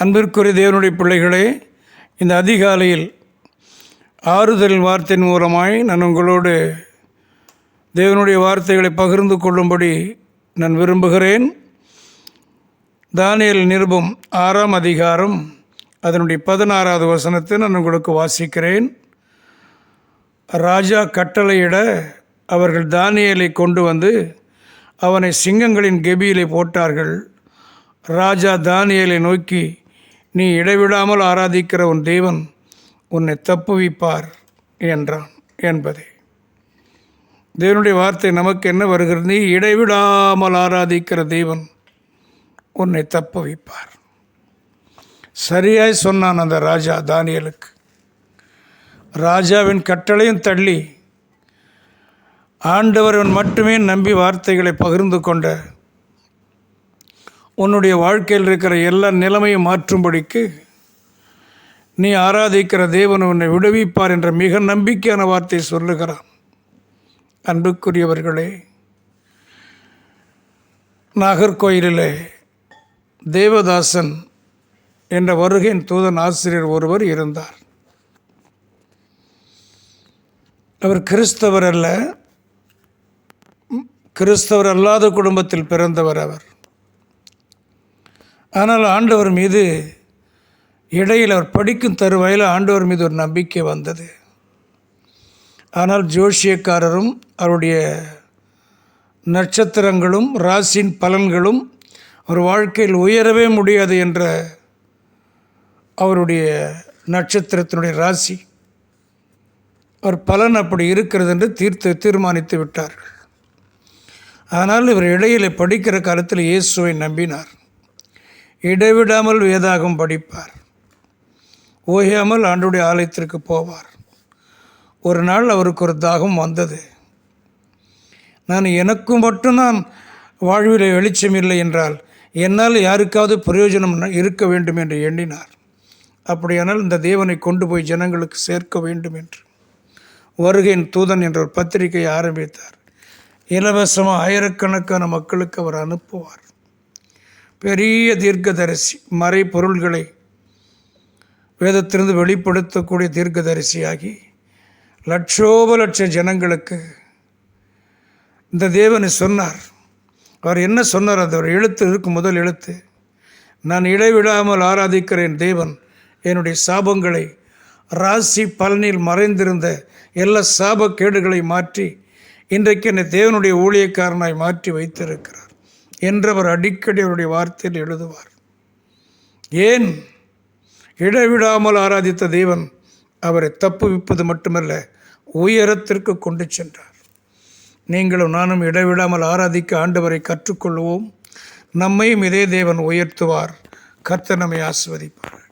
அன்பிற்குரிய தேவனுடைய பிள்ளைகளே, இந்த அதிகாலையில் ஆறுதல் வார்த்தையின் மூலமாய் நான் உங்களோடு தேவனுடைய வார்த்தைகளை பகிர்ந்து கொள்ளும்படி நான் விரும்புகிறேன். தானியேல் நிருபம் 6ஆம் அதிகாரம் அதனுடைய 16வது வசனத்தை நான் உங்களுக்கு வாசிக்கிறேன். ராஜா கட்டளையிட அவர்கள் தானியேலை கொண்டு வந்து அவனை சிங்கங்களின் கெபியிலே போட்டார்கள். ராஜா தானியேலை நோக்கி, நீ இடைவிடாமல் ஆராதிக்கிற உன் தேவன் உன்னை தப்புவிப்பார் என்றான் என்பதே. தேவனுடைய வார்த்தை நமக்கு என்ன வருகிறது? நீ இடைவிடாமல் ஆராதிக்கிற தேவன் உன்னை தப்புவிப்பார். சரியாய் சொன்னான் அந்த ராஜா தானியேலுக்கு. ராஜாவின் கட்டளையும் தள்ளி ஆண்டவரவன் மட்டுமே நம்பி வார்த்தைகளை பகிர்ந்து கொண்ட உன்னுடைய வாழ்க்கையில் இருக்கிற எல்லா நிலைமையும் மாற்றும்படிக்கு நீ ஆராதிக்கிற தேவன் உன்னை விடுவிப்பார் என்ற மிக நம்பிக்கையான வார்த்தை சொல்லுகிறான். அன்புக்குரியவர்களே, நாகர்கோயிலிலே தேவதாசன் என்ற வருகையின் தூதன் ஆசிரியர் ஒருவர் இருந்தார். அவர் கிறிஸ்தவர் அல்ல, கிறிஸ்தவர் அல்லாத குடும்பத்தில் பிறந்தவர் அவர். ஆனால் ஆண்டவர் மீது இடையில் அவர் படிக்கும் தருவாயில் ஆண்டவர் மீது ஒரு நம்பிக்கை வந்தது. ஆனால் ஜோஷியக்காரரும் அவருடைய நட்சத்திரங்களும் ராசியின் பலன்களும் அவர் வாழ்க்கையில் உயரவே முடியாது என்ற அவருடைய நட்சத்திரத்தினுடைய ராசி அவர் பலன் அப்படி இருக்கிறது என்று தீர்மானித்து விட்டார்கள். ஆனால் இவர் இடையில் படிக்கிற காலத்தில் இயேசுவை நம்பினார். இடைவிடாமல் வேதாகம் படிப்பார், ஓயாமல் ஆண்டுடைய ஆலயத்திற்கு போவார். ஒரு நாள் அவருக்கு ஒரு தாகம் வந்தது. எனக்கும் மட்டும்தான் வாழ்வில் வெளிச்சம் இல்லை என்றால் என்னால் யாருக்காவது பிரயோஜனம் இருக்க வேண்டும் என்று எண்ணினார். அப்படியானால் இந்த தேவனை கொண்டு போய் ஜனங்களுக்கு சேர்க்க வேண்டும் என்று வருகையின் தூதன் என்ற ஒரு பத்திரிகையை ஆரம்பித்தார். இலவசமாக ஆயிரக்கணக்கான மக்களுக்கு அவர் அனுப்புவார். பெரிய தீர்க்கதரிசி, மறை பொருள்களை வேதத்திலிருந்து வெளிப்படுத்தக்கூடிய தீர்க்கதரிசியாகி லட்சோப ஜனங்களுக்கு இந்த தேவனை சொன்னார். அவர் என்ன சொன்னார்? அந்த ஒரு எழுத்து இருக்கும், முதல் எழுத்து, நான் இடைவிடாமல் ஆராதிக்கிறேன் தேவன் என்னுடைய சாபங்களை, ராசி பலனில் மறைந்திருந்த எல்லா சாபக்கேடுகளை மாற்றி இன்றைக்கு என்னை தேவனுடைய ஊழியக்காரனாய் மாற்றி வைத்திருக்கிறார் என்றவர் அடிக்கடி அவருடைய வார்த்தையில் எழுதுவார். ஏன்? இடைவிடாமல் ஆராதித்த தேவன் அவரை தப்புவிப்பது மட்டுமல்ல, உயரத்திற்கு கொண்டு சென்றார். நீங்களும் நானும் இடைவிடாமல் ஆராதிக்க ஆண்டவரை கற்றுக்கொள்வோம். நம்மையும் இதே தேவன் உயர்த்துவார். கர்த்தர் நம்மை ஆசீர்வதிப்பார்.